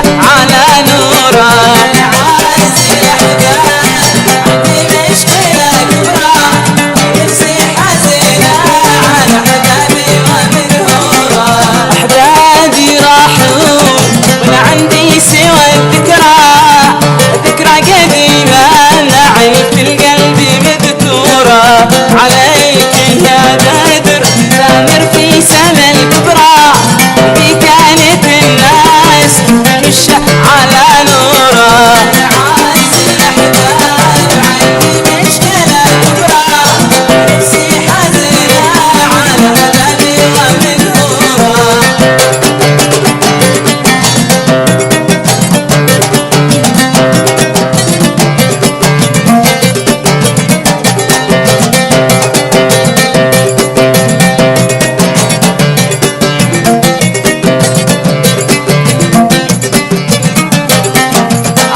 على نوره. أحبابي راحوا ولا عندي سوى الذكرى قديمة نعي في القلب مذكورة. عليك يا بدر ثامر في سما الكبرى في كانت الناس تمشى على نوره.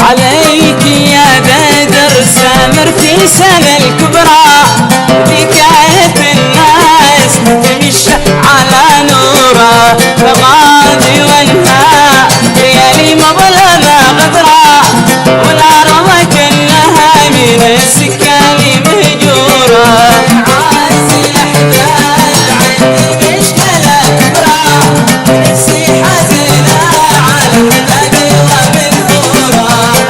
عليك يا بدر سامر في سما الكبرى في كانت الناس تمشى على نوره. فغادي وانها ليالي مظلمة غدرة والأرض كأنها من السكان مهجورة.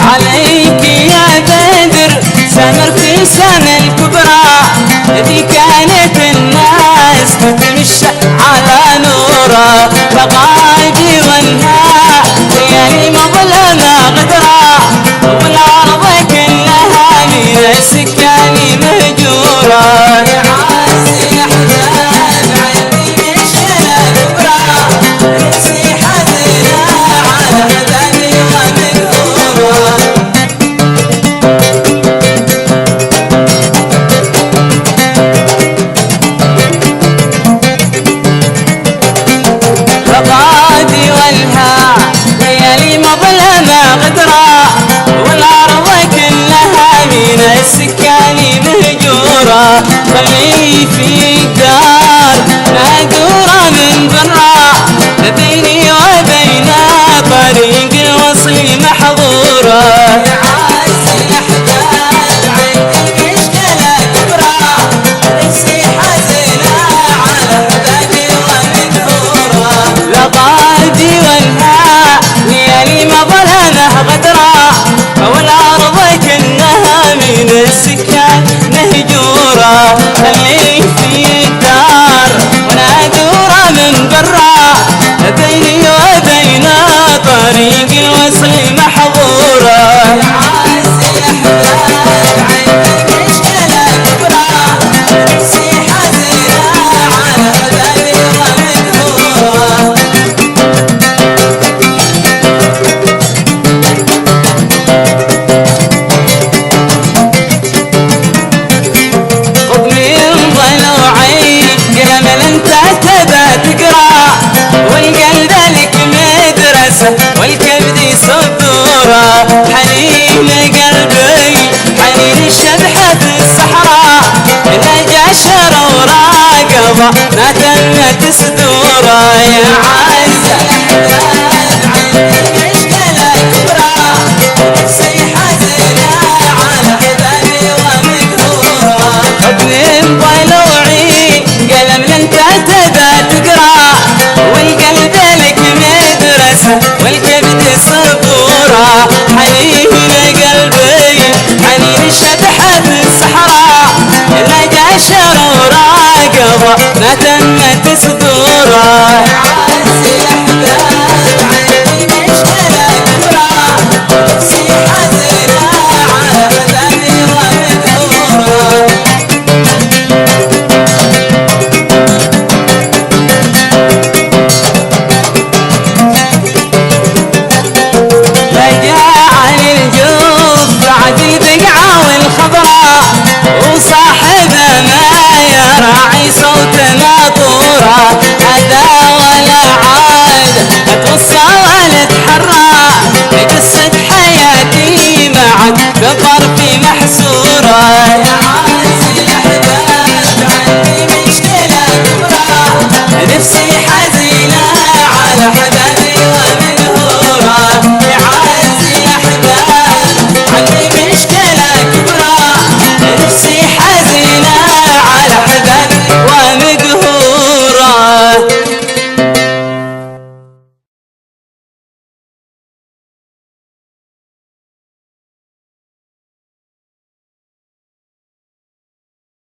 عليك يا بدر سامر في سما الكبرى ذي كانت الناس تمشى على نوره. فغادي وانها ليالي مظلمة غدرة والأرض كلها من السكان مهجورة. فغادي والها ليالي مظلمة غدرة والأرض كلها من السكان مهجورة. خلي في الدار نادورة من برا بيني وبين طريق الوصل محظورة. غادي والها ليالي مظلمة غدرة والأرض كأنها من السكان مهجورة. خلي في الدار ونادورة من برا بيني وبين طريق الوصل محظورة. والقلب لك مدرسة والكبد صدورة. حنين قلبي حنين الشبحة الصحراء لا جاشر وراقبة ما تمت صدورة. يا عزة ابن ضلوعي قلم لن تعتدى تقرا والقلب لك مدرسة والكبد صبورة. حنين قلبي حنين الشبحة الصحراء لا جاشر وراقبة ما